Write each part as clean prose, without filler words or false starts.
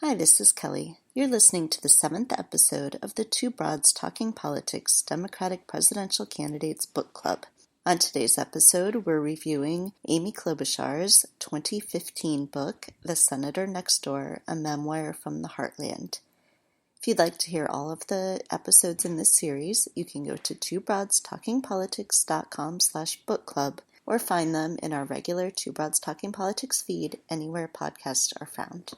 Hi, this is Kelly. You're listening to the 7th episode of the Two Broads Talking Politics Democratic Presidential Candidates Book Club. On today's episode, we're reviewing Amy Klobuchar's 2015 book, The Senator Next Door, a Memoir from the Heartland. If you'd like to hear all of the episodes in this series, you can go to twobroadstalkingpolitics.com/book club or find them in our regular Two Broads Talking Politics feed anywhere podcasts are found.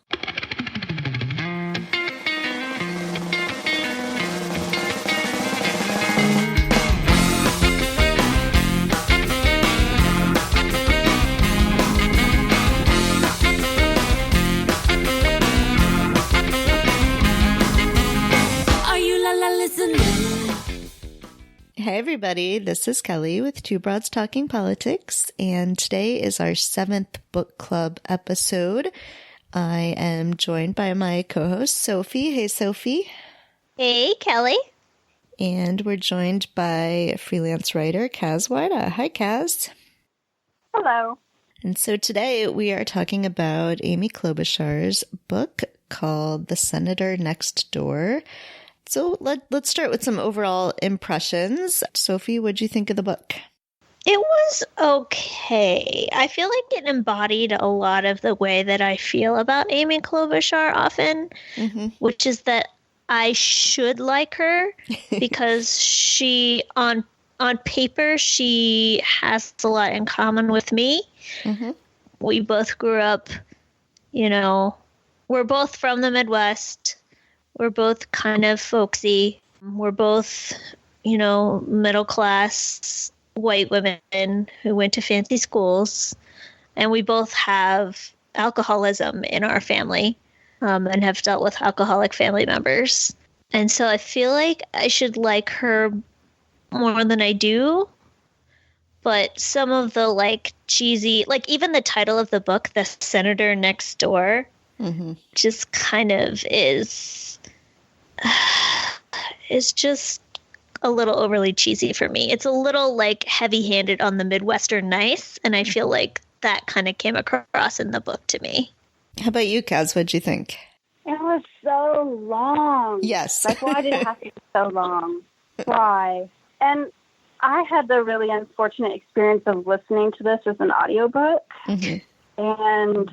Hey everybody, this is Kelly with Two Broads Talking Politics, and today is our 7th book club episode. I am joined by my co-host Sophy. Hey Sophy. Hey Kelly. And we're joined by freelance writer Kaz Weida. Hi Kaz. Hello. And so today we are talking about Amy Klobuchar's book called The Senator Next Door. So let's start with some overall impressions. Sophie, what'd you think of the book? It was okay. I feel like it embodied a lot of the way that I feel about Amy Klobuchar often, which is that I should like her because she, on paper, she has a lot in common with me. We both grew up, we're both from the Midwest. We're both kind of folksy. We're both, middle class white women who went to fancy schools. And we both have alcoholism in our family and have dealt with alcoholic family members. And so I feel like I should like her more than I do. But some of the cheesy, even the title of the book, The Senator Next Door, just kind of is just a little overly cheesy for me. It's a little heavy-handed on the Midwestern nice, and I feel like that kind of came across in the book to me. How about you, Kaz? What'd you think? It was so long. Yes. Why did it have to be so long? Why? And I had the really unfortunate experience of listening to this as an audiobook, and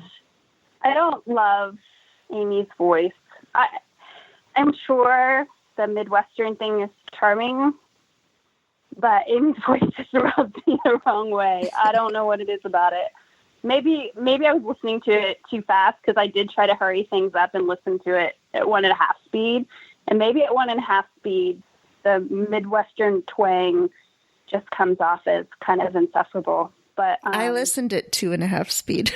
I don't love Amy's voice. I'm sure the Midwestern thing is charming, but Amy's voice just rubs me the wrong way. I don't know what it is about it. Maybe I was listening to it too fast because I did try to hurry things up and listen to it at 1.5 speed. And maybe at 1.5 speed, the Midwestern twang just comes off as kind of insufferable. But I listened at 2.5 speed.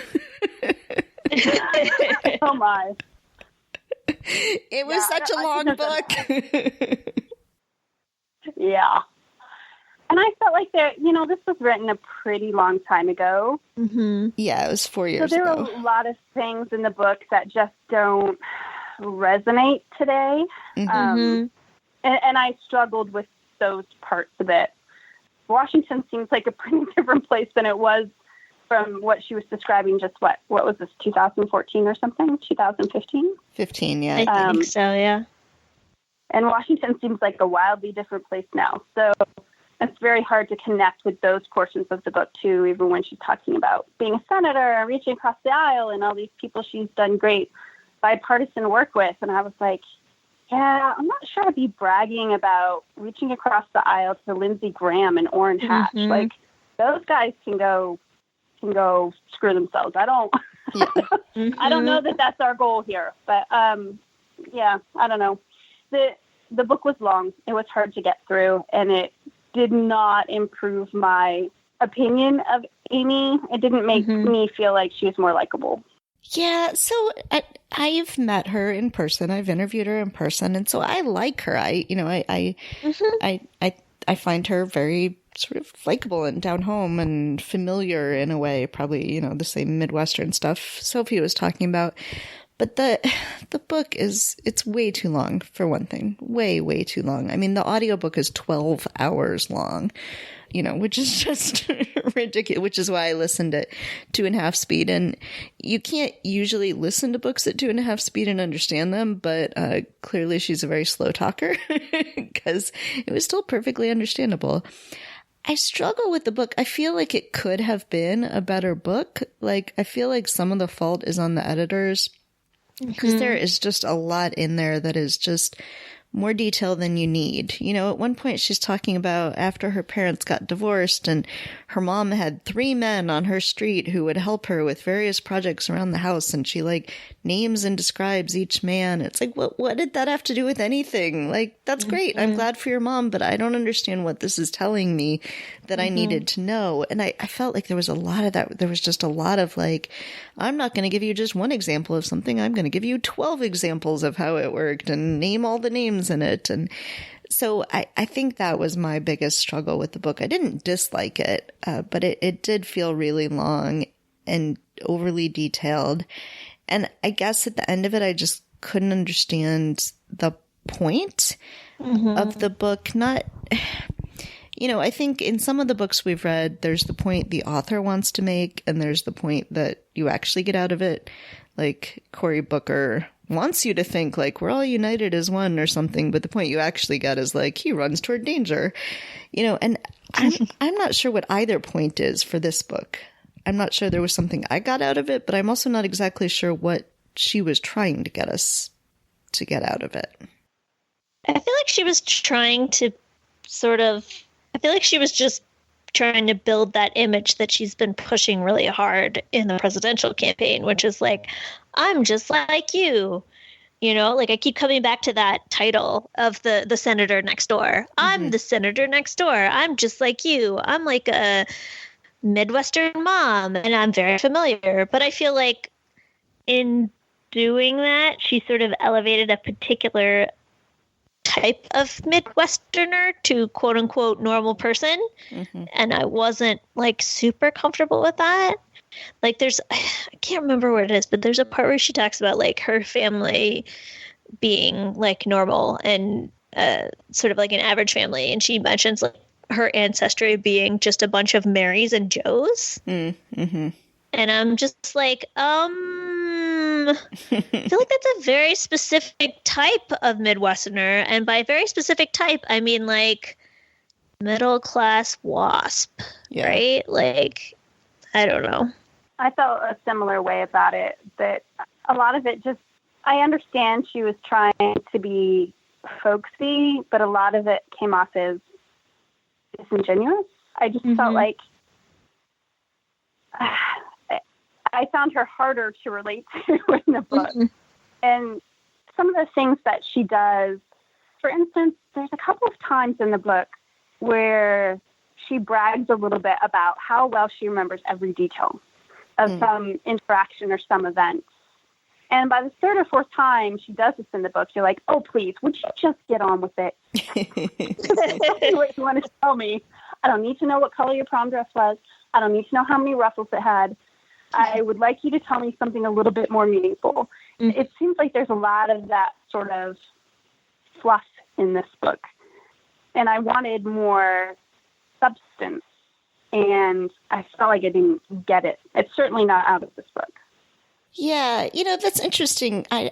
Oh my. It was such a long book. Yeah. And I felt like this was written a pretty long time ago. Yeah, it was 4 years ago. So there ago. are a lot of things in the book that just don't resonate today. And I struggled with those parts of it. Washington seems like a pretty different place than it was from what she was describing just what was this, 2014 or something? 2015? 15, yeah. I think so, yeah. And Washington seems like a wildly different place now. So it's very hard to connect with those portions of the book, too, even when she's talking about being a senator and reaching across the aisle and all these people she's done great bipartisan work with. And I was like, yeah, I'm not sure I'd be bragging about reaching across the aisle to Lindsey Graham and Orrin Hatch. Those guys can go screw themselves. I don't I don't know that that's our goal here, but I don't know. The book was long. It was hard to get through, and it did not improve my opinion of Amy. It didn't make me feel like she was more likable. Yeah, so I've met her in person. I've interviewed her in person, and so I like her. I find her very sort of likable and down home and familiar in a way, probably, the same Midwestern stuff Sophie was talking about. But the book it's way too long, for one thing. Way too long. I mean, the audiobook is 12 hours long, which is just ridiculous, which is why I listened at 2.5 speed. And you can't usually listen to books at 2.5 speed and understand them, but clearly she's a very slow talker because it was still perfectly understandable. I struggle with the book. I feel like it could have been a better book. Like, I feel like some of the fault is on the editors. Because there is just a lot in there that is just more detail than you need. At one point she's talking about after her parents got divorced and her mom had 3 men on her street who would help her with various projects around the house. And she names and describes each man. It's like, what did that have to do with anything? That's great. I'm glad for your mom, but I don't understand what this is telling me that I needed to know. And I felt like there was a lot of that. There was just a lot of I'm not going to give you just one example of something. I'm going to give you 12 examples of how it worked and name all the names in it. And so I think that was my biggest struggle with the book. I didn't dislike it, but it did feel really long and overly detailed. And I guess at the end of it, I just couldn't understand the point of the book. Not, I think in some of the books we've read, there's the point the author wants to make, and there's the point that you actually get out of it. Like Cory Booker wants you to think we're all united as one or something, but the point you actually get is he runs toward danger, and I'm not sure what either point is for this book. I'm not sure there was something I got out of it, but I'm also not exactly sure what she was trying to get us to get out of it. I feel like she was trying to I feel like she was just trying to build that image that she's been pushing really hard in the presidential campaign, which is I'm just like you. I keep coming back to that title of the senator next door. I'm the senator next door. I'm just like you. I'm like a Midwestern mom, and I'm very familiar. But I feel like in doing that, she sort of elevated a particular type of Midwesterner to quote unquote normal person. And I wasn't super comfortable with that. I can't remember what it is, but there's a part where she talks about her family being normal and sort of an average family. And she mentions her ancestry being just a bunch of Marys and Joes. And I'm just I feel like that's a very specific type of Midwesterner. And by very specific type, I mean middle class WASP, right? I don't know. I felt a similar way about it, that a lot of it I understand she was trying to be folksy, but a lot of it came off as disingenuous. I just felt like I found her harder to relate to in the book. And some of the things that she does, for instance, there's a couple of times in the book where she brags a little bit about how well she remembers every detail of some interaction or some event. And by the 3rd or 4th time she does this in the book, you're like, oh, please, would you just get on with it? Tell me what you want to tell me. I don't need to know what color your prom dress was. I don't need to know how many ruffles it had. I would like you to tell me something a little bit more meaningful. It seems like there's a lot of that sort of fluff in this book. And I wanted more substance. And I felt like I didn't get it. It's certainly not out of this book. Yeah, that's interesting. I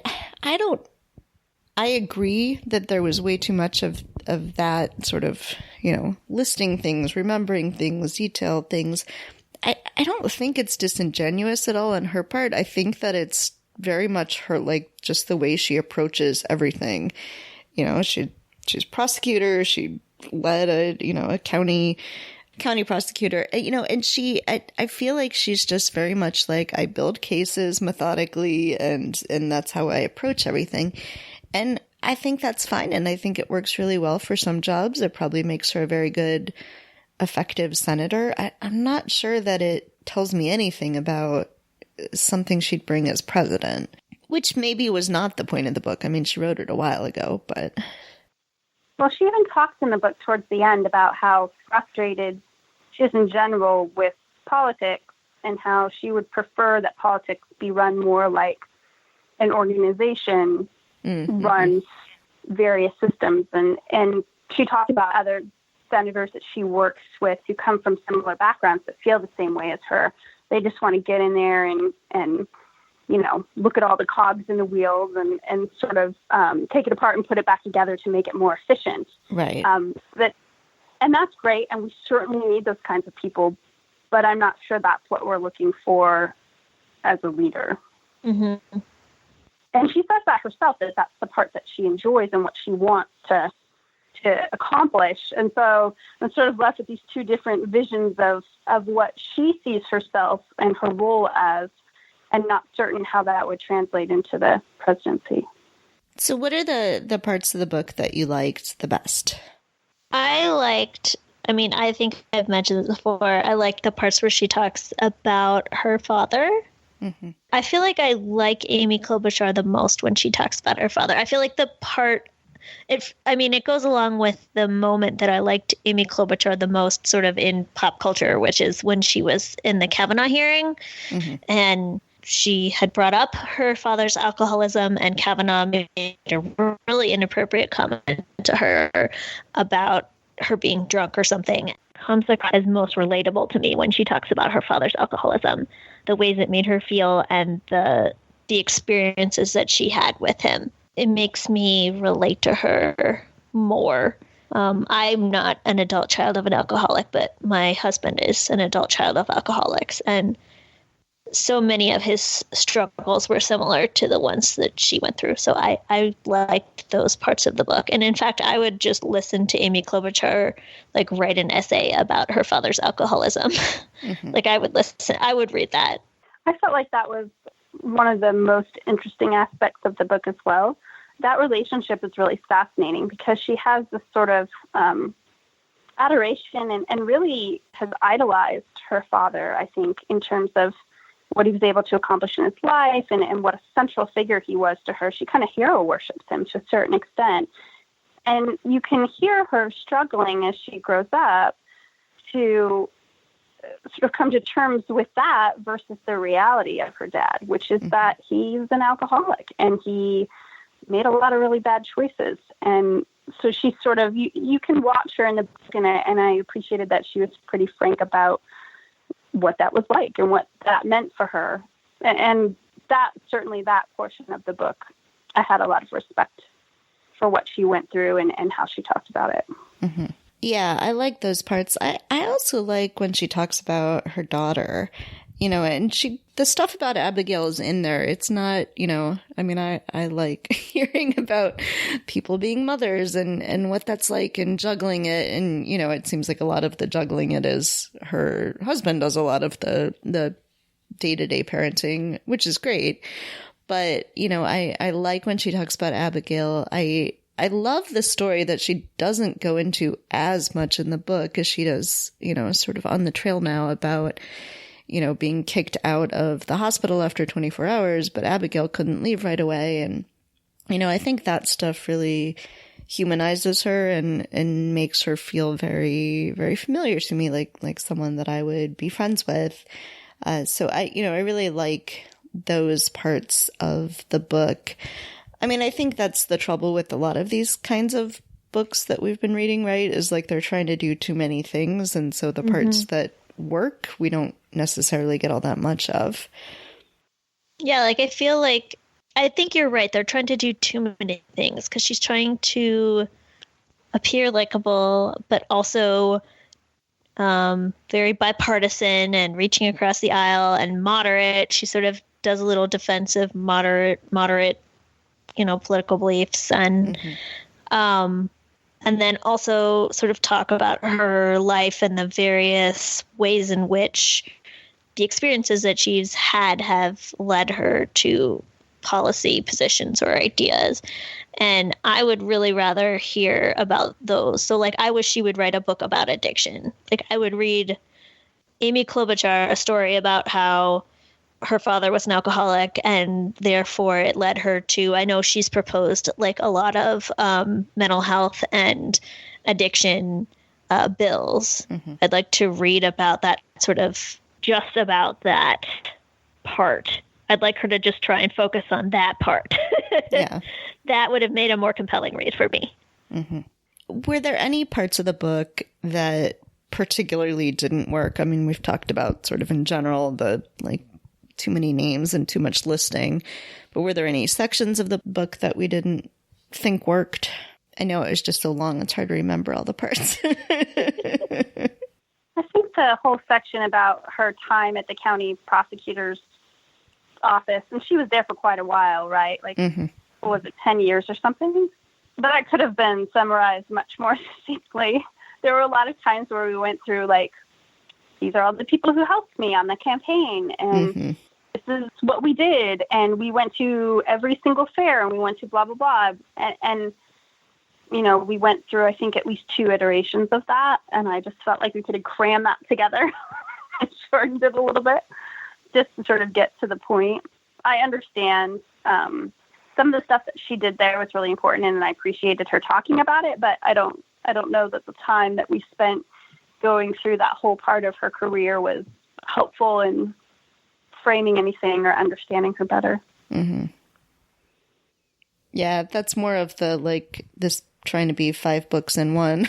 agree that there was way too much of that sort of, listing things, remembering things, detailed things. I don't think it's disingenuous at all on her part. I think that it's very much her, just the way she approaches everything. She's prosecutor. She led a county prosecutor, and I feel like she's just very much I build cases methodically and that's how I approach everything. And I think that's fine. And I think it works really well for some jobs. It probably makes her a very good, effective senator. I'm not sure that it tells me anything about something she'd bring as president, which maybe was not the point of the book. I mean, she wrote it a while ago, but. Well, she even talks in the book towards the end about how frustrated she is in general with politics and how she would prefer that politics be run more like an organization runs various systems. And she talked about other senators that she works with who come from similar backgrounds that feel the same way as her. They just want to get in there and look at all the cogs in the wheels and sort of take it apart and put it back together to make it more efficient. Right. And that's great. And we certainly need those kinds of people, but I'm not sure that's what we're looking for as a leader. Mm-hmm. And she says that herself, that that's the part that she enjoys and what she wants to accomplish. And so I'm sort of left with these two different visions of what she sees herself and her role as, and not certain how that would translate into the presidency. So what are the parts of the book that you liked the best? I think I've mentioned this before. I liked the parts where she talks about her father. Mm-hmm. I feel like I like Amy Klobuchar the most when she talks about her father. I feel like the part, it goes along with the moment that I liked Amy Klobuchar the most sort of in pop culture, which is when she was in the Kavanaugh hearing. Mm-hmm. And she had brought up her father's alcoholism, and Kavanaugh made a really inappropriate comment to her about her being drunk or something. Comes as most relatable to me when she talks about her father's alcoholism, the ways it made her feel and the experiences that she had with him. It makes me relate to her more. I'm not an adult child of an alcoholic, but my husband is an adult child of alcoholics. And so many of his struggles were similar to the ones that she went through. So I liked those parts of the book. And in fact, I would just listen to Amy Klobuchar, write an essay about her father's alcoholism. Mm-hmm. I would read that. I felt like that was one of the most interesting aspects of the book as well. That relationship is really fascinating because she has this sort of adoration and really has idolized her father, I think, in terms of what he was able to accomplish in his life and what a central figure he was to her. She kind of hero worships him to a certain extent. And you can hear her struggling as she grows up to sort of come to terms with that versus the reality of her dad, which is that he's an alcoholic and he made a lot of really bad choices. And so she's sort of, you can watch her in the book, and I appreciated that she was pretty frank about what that was like and what that meant for her. And that, certainly that portion of the book, I had a lot of respect for what she went through and how she talked about it. Mm-hmm. Yeah, I like those parts. I also like when she talks about her daughter, and the stuff about Abigail is in there. It's not, I like hearing about people being mothers and what that's like and juggling it. And, it seems like a lot of the juggling it is her husband does a lot of the day-to-day parenting, which is great. But, I like when she talks about Abigail. I love the story that she doesn't go into as much in the book as she does, sort of on the trail now about, being kicked out of the hospital after 24 hours, but Abigail couldn't leave right away. And, I think that stuff really humanizes her and makes her feel very, very familiar to me, like someone that I would be friends with. So I really like those parts of the book. I think that's the trouble with a lot of these kinds of books that we've been reading, right? Is they're trying to do too many things. And so the parts that work, we don't necessarily get all that much of. Yeah, I think you're right. They're trying to do too many things because she's trying to appear likable, but also very bipartisan and reaching across the aisle and moderate. She sort of does a little defensive, moderate, political beliefs and then also sort of talk about her life and the various ways in which the experiences that she's had have led her to policy positions or ideas. And I would really rather hear about those. So I wish she would write a book about addiction. I would read Amy Klobuchar a story about how her father was an alcoholic and therefore it led her to, I know she's proposed a lot of mental health and addiction bills. I'd like to read about that just about that part I'd like her to just try and focus on that part. Yeah. That would have made a more compelling read for me. Mm-hmm. Were there any parts of the book that particularly didn't work? I mean, we've talked about sort of in general the like too many names and too much listing, but were there any sections of the book that we didn't think worked? I know it was just so long, it's hard to remember all the parts. I think the whole section about her time at the county prosecutor's office, and she was there for quite a while, right? Like, what was it, 10 years or something? But that could have been summarized much more succinctly. There were a lot of times where we went through, like, these are all the people who helped me on the campaign, and this is what we did, and we went to every single fair, and we went to blah, blah, blah. And you know, we went through, I think, at least 2 iterations of that, and I just felt like we could have crammed that together and shortened it a little bit just to sort of get to the point. I understand some of the stuff that she did there was really important, and I appreciated her talking about it, but I don't know that the time that we spent going through that whole part of her career was helpful in framing anything or understanding her better. Mm-hmm. Yeah, that's more of the, like, this trying to be 5 books in one.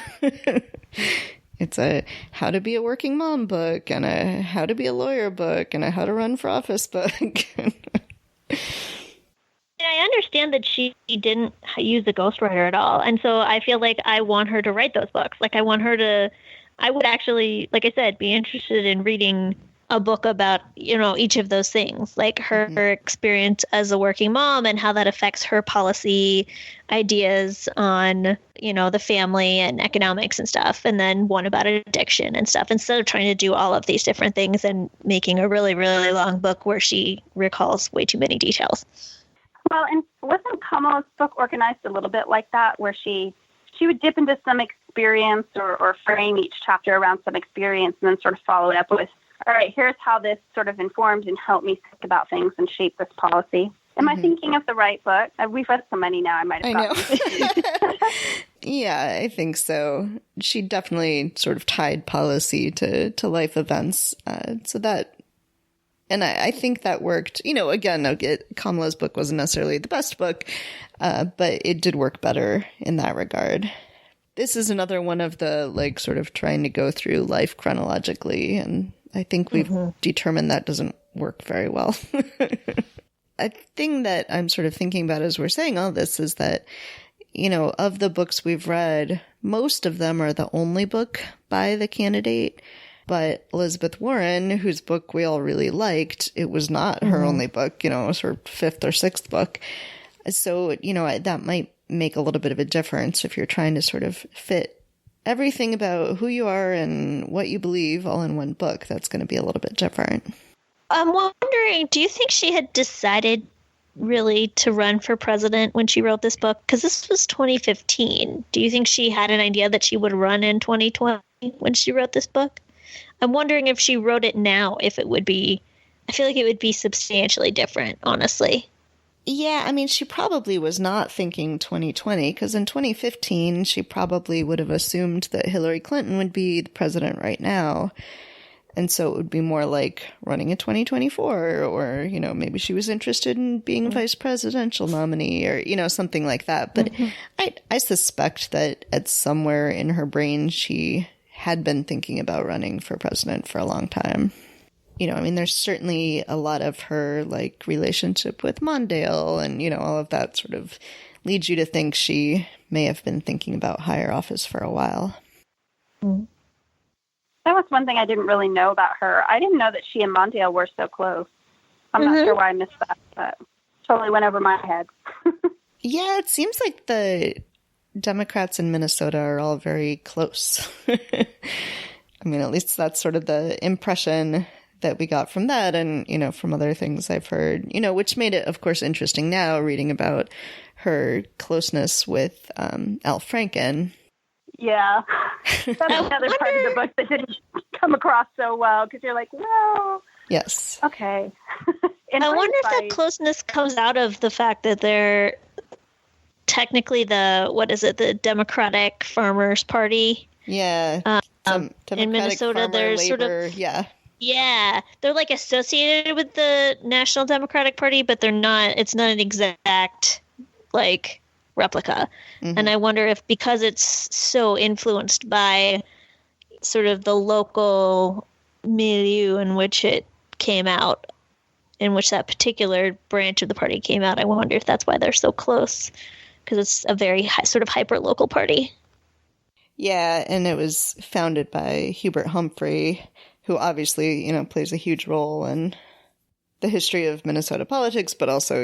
It's a how to be a working mom book, and a how to be a lawyer book, and a how to run for office book. I understand that she didn't use a ghostwriter at all. And so I feel like I want her to write those books. Like, I would actually, like I said, be interested in reading a book about, you know, each of those things, like her experience as a working mom and how that affects her policy ideas on, you know, the family and economics and stuff. And then one about addiction and stuff, instead of trying to do all of these different things and making a really, really long book where she recalls way too many details. Well, and wasn't Kamala's book organized a little bit like that, where she would dip into some experience or frame each chapter around some experience and then sort of follow it up with, all right, here's how this sort of informed and helped me think about things and shape this policy. Am I thinking of the right book? We've read so many now, I might have gotten Yeah, I think so. She definitely sort of tied policy to life events. So that, and I think that worked. You know, again, Kamala's book wasn't necessarily the best book, but it did work better in that regard. This is another one of the, like, sort of trying to go through life chronologically, and I think we've determined that doesn't work very well. A thing that I'm sort of thinking about as we're saying all this is that, you know, of the books we've read, most of them are the only book by the candidate. But Elizabeth Warren, whose book we all really liked, it was not her only book, you know, it was her 5th or 6th book. So, you know, that might make a little bit of a difference if you're trying to sort of fit everything about who you are and what you believe all in one book. That's going to be a little bit different. I'm wondering, do you think she had decided really to run for president when she wrote this book? Because this was 2015. Do you think she had an idea that she would run in 2020 when she wrote this book? I'm wondering if she wrote it now, if it would be, I feel like it would be substantially different, honestly. Yeah, I mean, she probably was not thinking 2020, because in 2015, she probably would have assumed that Hillary Clinton would be the president right now. And so it would be more like running in 2024, or, you know, maybe she was interested in being a vice presidential nominee, or, you know, something like that. But I suspect that at somewhere in her brain, she had been thinking about running for president for a long time. You know, I mean, there's certainly a lot of her, like, relationship with Mondale and, you know, all of that sort of leads you to think she may have been thinking about higher office for a while. That was one thing I didn't really know about her. I didn't know that she and Mondale were so close. I'm not sure why I missed that, but totally went over my head. Yeah, it seems like the Democrats in Minnesota are all very close. I mean, at least that's sort of the impression that we got from that, and, you know, from other things I've heard, you know, which made it, of course, interesting now reading about her closeness with Al Franken. Yeah. That's another part of the book that didn't come across so well, because you're like, well, yes. Okay. I wonder if that closeness comes out of the fact that they're technically the Democratic Farmers Party. Yeah. In Minnesota, there's labor, sort of, yeah. Yeah, they're like associated with the National Democratic Party, but they're not. It's not an exact like replica. And I wonder if because it's so influenced by sort of the local milieu in which it came out, in which that particular branch of the party came out, I wonder if that's why they're so close, because it's a very sort of hyper-local party. Yeah, and it was founded by Hubert Humphrey, who obviously, plays a huge role in the history of Minnesota politics, but also,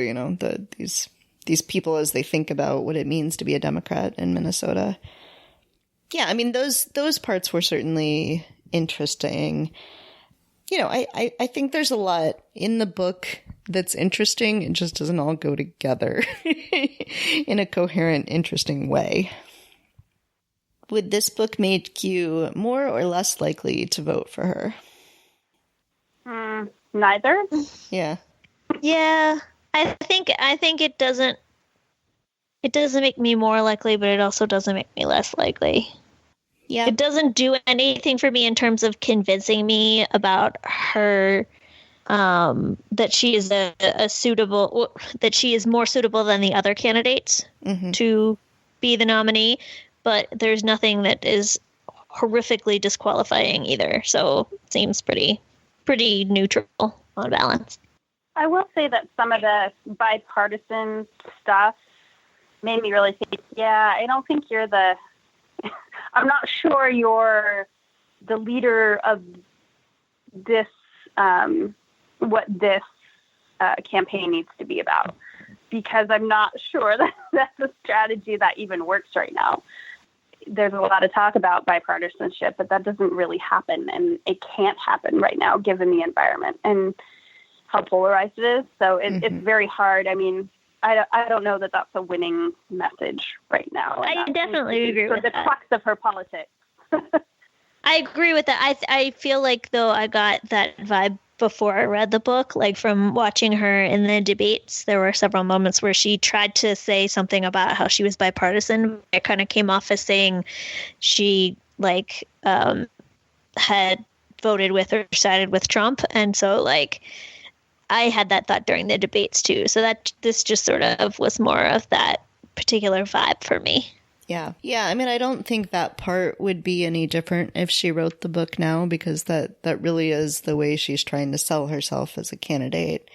these people as they think about what it means to be a Democrat in Minnesota. Yeah, I mean, those parts were certainly interesting. I think there's a lot in the book that's interesting. It just doesn't all go together in a coherent, interesting way. Would this book make you more or less likely to vote for her? Neither. Yeah. Yeah, I think it doesn't make me more likely, but it also doesn't make me less likely. Yeah. It doesn't do anything for me in terms of convincing me about her, that she is that she is more suitable than the other candidates to be the nominee. But there's nothing that is horrifically disqualifying either. So it seems pretty neutral on balance. I will say that some of the bipartisan stuff made me really think, I don't think you're I'm not sure you're the leader of this, what this campaign needs to be about, because I'm not sure that that's a strategy that even works right now. There's a lot of talk about bipartisanship, but that doesn't really happen, and it can't happen right now given the environment and how polarized it is. So it's very hard. I mean, I don't know that that's a winning message right now. I definitely agree with the crux of her politics. I agree with that. I feel like, though, I got that vibe before I read the book, like from watching her in the debates. There were several moments where she tried to say something about how she was bipartisan. It kind of came off as saying she had voted with or sided with Trump. And so I had that thought during the debates too. So that this just sort of was more of that particular vibe for me. Yeah. Yeah. I mean, I don't think that part would be any different if she wrote the book now, because that really is the way she's trying to sell herself as a candidate.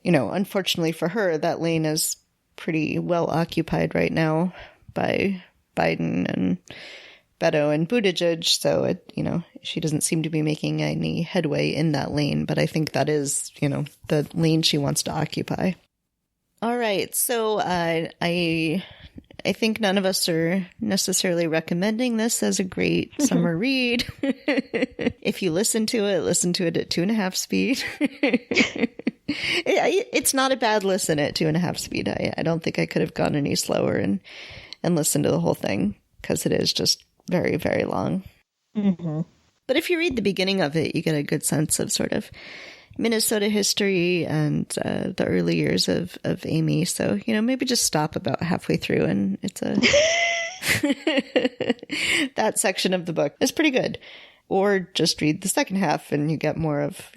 Unfortunately for her, that lane is pretty well occupied right now by Biden and Beto and Buttigieg. So she doesn't seem to be making any headway in that lane, but I think that is, the lane she wants to occupy. All right. So I think none of us are necessarily recommending this as a great summer read. If you listen to it at 2.5 speed. It's not a bad listen at 2.5 speed. I don't think I could have gone any slower and listened to the whole thing, because it is just very, very long. But if you read the beginning of it, you get a good sense of sort of Minnesota history and the early years of Amy. So, maybe just stop about halfway through, and it's that section of the book is pretty good. Or just read the second half and you get more of,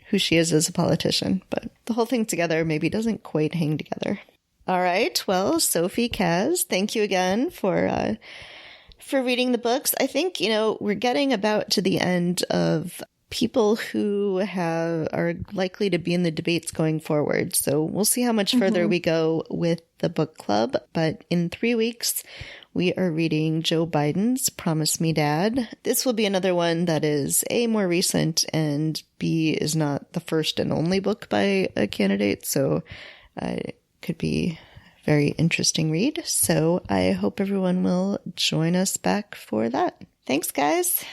who she is as a politician. But the whole thing together maybe doesn't quite hang together. All right. Well, Sophy, Kaz, thank you again for reading the books. I think, we're getting about to the end of people who are likely to be in the debates going forward. So we'll see how much further we go with the book club. But in 3 weeks, we are reading Joe Biden's Promise Me Dad. This will be another one that is A, more recent, and B, is not the first and only book by a candidate. So it could be a very interesting read. So I hope everyone will join us back for that. Thanks, guys.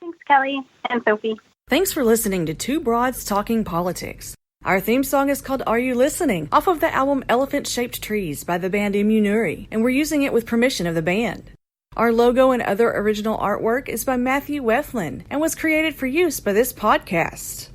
Thanks, Kelly and Sophie. Thanks for listening to Two Broads Talking Politics. Our theme song is called Are You Listening? Off of the album Elephant Shaped Trees by the band Immunuri, and we're using it with permission of the band. Our logo and other original artwork is by Matthew Weflin and was created for use by this podcast.